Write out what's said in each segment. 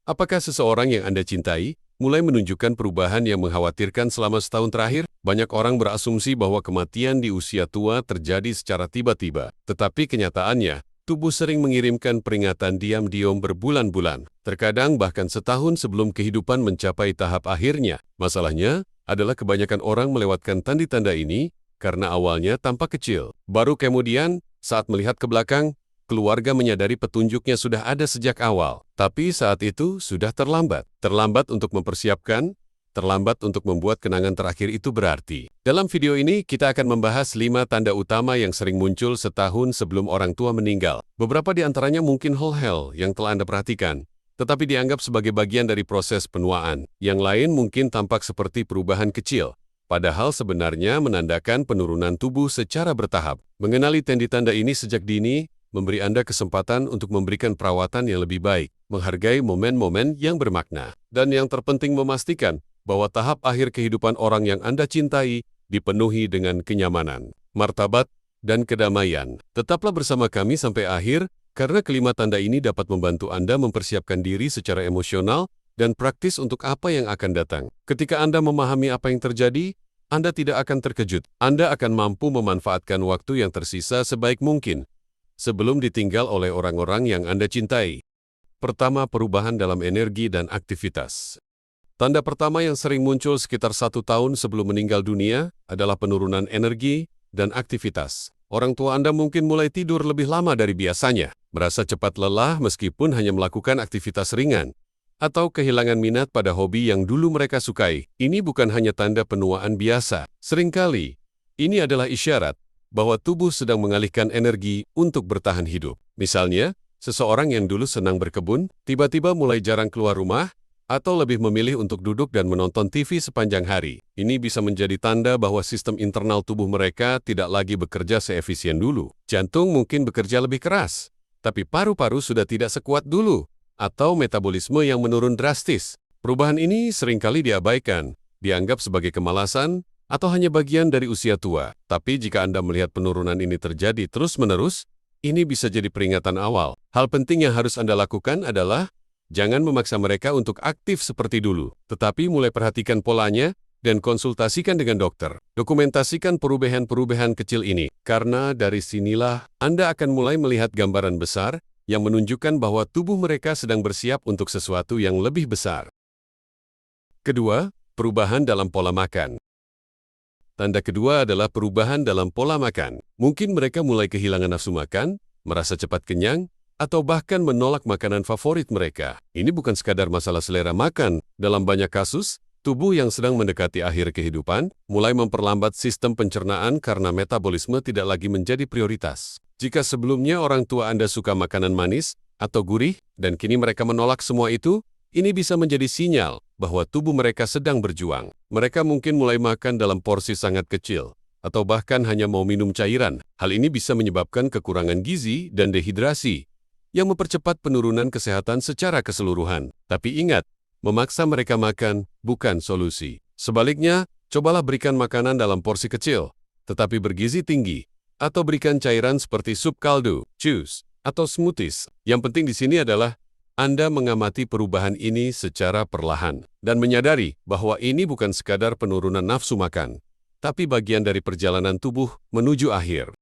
Apakah seseorang yang Anda cintai mulai menunjukkan perubahan yang mengkhawatirkan selama setahun terakhir? Banyak orang berasumsi bahwa kematian di usia tua terjadi secara tiba-tiba. Tetapi kenyataannya, tubuh sering mengirimkan peringatan diam-diam berbulan-bulan. Terkadang bahkan setahun sebelum kehidupan mencapai tahap akhirnya. Masalahnya adalah kebanyakan orang melewatkan tanda-tanda ini karena awalnya tampak kecil. Baru kemudian, saat melihat ke belakang, keluarga menyadari petunjuknya sudah ada sejak awal. Tapi saat itu sudah terlambat. Terlambat untuk mempersiapkan, terlambat untuk membuat kenangan terakhir itu berarti. Dalam video ini, kita akan membahas 5 tanda utama yang sering muncul setahun sebelum orang tua meninggal. Beberapa di antaranya mungkin hal-hal yang telah Anda perhatikan, tetapi dianggap sebagai bagian dari proses penuaan. Yang lain mungkin tampak seperti perubahan kecil, padahal sebenarnya menandakan penurunan tubuh secara bertahap. Mengenali tanda-tanda ini sejak dini memberi Anda kesempatan untuk memberikan perawatan yang lebih baik, menghargai momen-momen yang bermakna, dan yang terpenting memastikan bahwa tahap akhir kehidupan orang yang Anda cintai dipenuhi dengan kenyamanan, martabat, dan kedamaian. Tetaplah bersama kami sampai akhir, karena kelima tanda ini dapat membantu Anda mempersiapkan diri secara emosional dan praktis untuk apa yang akan datang. Ketika Anda memahami apa yang terjadi, Anda tidak akan terkejut. Anda akan mampu memanfaatkan waktu yang tersisa sebaik mungkin sebelum ditinggal oleh orang-orang yang Anda cintai. Pertama, perubahan dalam energi dan aktivitas. Tanda pertama yang sering muncul sekitar 1 tahun sebelum meninggal dunia adalah penurunan energi dan aktivitas. Orang tua Anda mungkin mulai tidur lebih lama dari biasanya, merasa cepat lelah meskipun hanya melakukan aktivitas ringan, atau kehilangan minat pada hobi yang dulu mereka sukai. Ini bukan hanya tanda penuaan biasa. Seringkali, ini adalah isyarat bahwa tubuh sedang mengalihkan energi untuk bertahan hidup. Misalnya, seseorang yang dulu senang berkebun, tiba-tiba mulai jarang keluar rumah, atau lebih memilih untuk duduk dan menonton TV sepanjang hari. Ini bisa menjadi tanda bahwa sistem internal tubuh mereka tidak lagi bekerja seefisien dulu. Jantung mungkin bekerja lebih keras, tapi paru-paru sudah tidak sekuat dulu, atau metabolisme yang menurun drastis. Perubahan ini seringkali diabaikan, dianggap sebagai kemalasan, atau hanya bagian dari usia tua. Tapi jika Anda melihat penurunan ini terjadi terus-menerus, ini bisa jadi peringatan awal. Hal penting yang harus Anda lakukan adalah jangan memaksa mereka untuk aktif seperti dulu, tetapi mulai perhatikan polanya dan konsultasikan dengan dokter. Dokumentasikan perubahan-perubahan kecil ini, karena dari sinilah Anda akan mulai melihat gambaran besar yang menunjukkan bahwa tubuh mereka sedang bersiap untuk sesuatu yang lebih besar. Kedua, perubahan dalam pola makan. Tanda kedua adalah perubahan dalam pola makan. Mungkin mereka mulai kehilangan nafsu makan, merasa cepat kenyang, atau bahkan menolak makanan favorit mereka. Ini bukan sekadar masalah selera makan. Dalam banyak kasus, tubuh yang sedang mendekati akhir kehidupan mulai memperlambat sistem pencernaan karena metabolisme tidak lagi menjadi prioritas. Jika sebelumnya orang tua Anda suka makanan manis atau gurih, dan kini mereka menolak semua itu, ini bisa menjadi sinyal bahwa tubuh mereka sedang berjuang. Mereka mungkin mulai makan dalam porsi sangat kecil, atau bahkan hanya mau minum cairan. Hal ini bisa menyebabkan kekurangan gizi dan dehidrasi, yang mempercepat penurunan kesehatan secara keseluruhan. Tapi ingat, memaksa mereka makan bukan solusi. Sebaliknya, cobalah berikan makanan dalam porsi kecil, tetapi bergizi tinggi, atau berikan cairan seperti sup kaldu, jus, atau smoothies. Yang penting di sini adalah Anda mengamati perubahan ini secara perlahan dan menyadari bahwa ini bukan sekadar penurunan nafsu makan, tapi bagian dari perjalanan tubuh menuju akhir.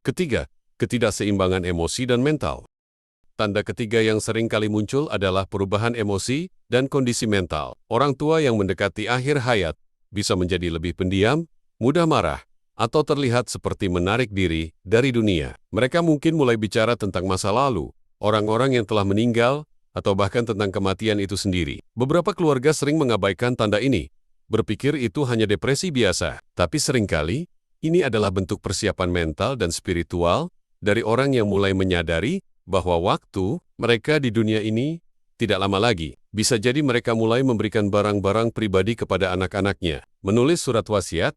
Ketiga, ketidakseimbangan emosi dan mental. Tanda ketiga yang sering kali muncul adalah perubahan emosi dan kondisi mental. Orang tua yang mendekati akhir hayat bisa menjadi lebih pendiam, mudah marah, atau terlihat seperti menarik diri dari dunia. Mereka mungkin mulai bicara tentang masa lalu, orang-orang yang telah meninggal, atau bahkan tentang kematian itu sendiri. Beberapa keluarga sering mengabaikan tanda ini, berpikir itu hanya depresi biasa. Tapi seringkali, ini adalah bentuk persiapan mental dan spiritual dari orang yang mulai menyadari bahwa waktu mereka di dunia ini tidak lama lagi. Bisa jadi mereka mulai memberikan barang-barang pribadi kepada anak-anaknya, menulis surat wasiat,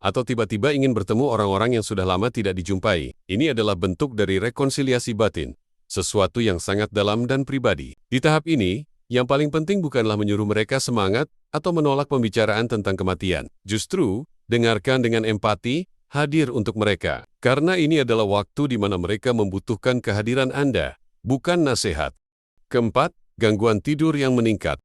atau tiba-tiba ingin bertemu orang-orang yang sudah lama tidak dijumpai. Ini adalah bentuk dari rekonsiliasi batin, sesuatu yang sangat dalam dan pribadi. Di tahap ini, yang paling penting bukanlah menyuruh mereka semangat atau menolak pembicaraan tentang kematian. Justru, dengarkan dengan empati, hadir untuk mereka. Karena ini adalah waktu di mana mereka membutuhkan kehadiran Anda, bukan nasihat. Keempat, gangguan tidur yang meningkat.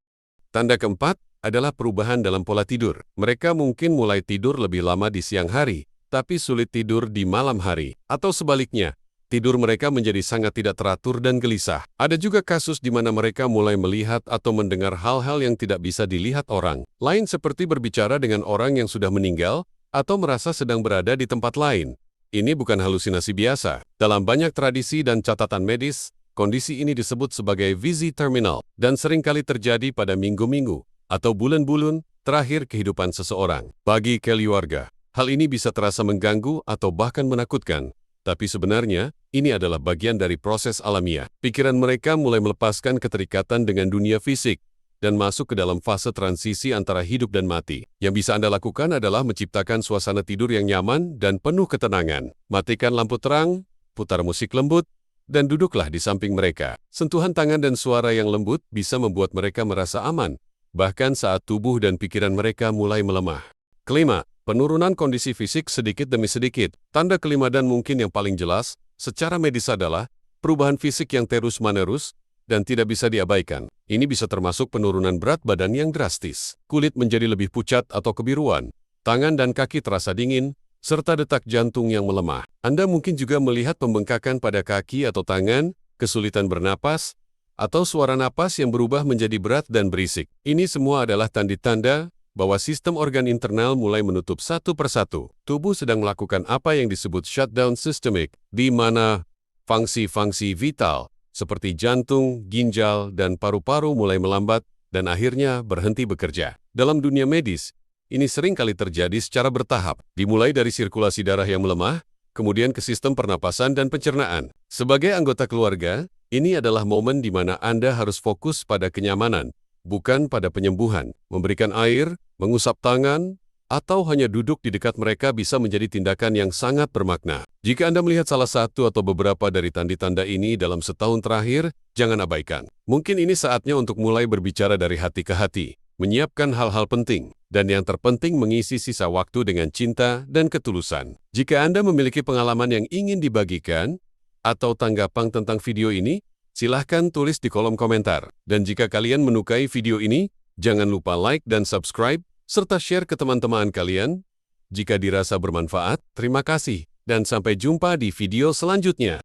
Tanda keempat adalah perubahan dalam pola tidur. Mereka mungkin mulai tidur lebih lama di siang hari, tapi sulit tidur di malam hari. Atau sebaliknya, tidur mereka menjadi sangat tidak teratur dan gelisah. Ada juga kasus di mana mereka mulai melihat atau mendengar hal-hal yang tidak bisa dilihat orang lain, seperti berbicara dengan orang yang sudah meninggal atau merasa sedang berada di tempat lain. Ini bukan halusinasi biasa. Dalam banyak tradisi dan catatan medis, kondisi ini disebut sebagai visi terminal dan seringkali terjadi pada minggu-minggu atau bulan-bulan terakhir kehidupan seseorang. Bagi keluarga, hal ini bisa terasa mengganggu atau bahkan menakutkan. Tapi sebenarnya, ini adalah bagian dari proses alamiah. Pikiran mereka mulai melepaskan keterikatan dengan dunia fisik dan masuk ke dalam fase transisi antara hidup dan mati. Yang bisa Anda lakukan adalah menciptakan suasana tidur yang nyaman dan penuh ketenangan. Matikan lampu terang, putar musik lembut, dan duduklah di samping mereka. Sentuhan tangan dan suara yang lembut bisa membuat mereka merasa aman, bahkan saat tubuh dan pikiran mereka mulai melemah. Kelima, penurunan kondisi fisik sedikit demi sedikit. Tanda kelima dan mungkin yang paling jelas secara medis adalah perubahan fisik yang terus-menerus dan tidak bisa diabaikan. Ini bisa termasuk penurunan berat badan yang drastis. Kulit menjadi lebih pucat atau kebiruan, tangan dan kaki terasa dingin, serta detak jantung yang melemah. Anda mungkin juga melihat pembengkakan pada kaki atau tangan, kesulitan bernapas, atau suara napas yang berubah menjadi berat dan berisik. Ini semua adalah tanda-tanda bahwa sistem organ internal mulai menutup satu persatu. Tubuh sedang melakukan apa yang disebut shutdown systemic, di mana fungsi-fungsi vital seperti jantung, ginjal, dan paru-paru mulai melambat dan akhirnya berhenti bekerja. Dalam dunia medis, ini sering kali terjadi secara bertahap, dimulai dari sirkulasi darah yang melemah, kemudian ke sistem pernapasan dan pencernaan. Sebagai anggota keluarga, ini adalah momen di mana Anda harus fokus pada kenyamanan, bukan pada penyembuhan. Memberikan air, mengusap tangan, atau hanya duduk di dekat mereka bisa menjadi tindakan yang sangat bermakna. Jika Anda melihat salah satu atau beberapa dari tanda-tanda ini dalam setahun terakhir, jangan abaikan. Mungkin ini saatnya untuk mulai berbicara dari hati ke hati, menyiapkan hal-hal penting, dan yang terpenting mengisi sisa waktu dengan cinta dan ketulusan. Jika Anda memiliki pengalaman yang ingin dibagikan, atau tanggapan tentang video ini, silahkan tulis di kolom komentar. Dan jika kalian menyukai video ini, jangan lupa like dan subscribe, serta share ke teman-teman kalian. Jika dirasa bermanfaat, terima kasih, dan sampai jumpa di video selanjutnya.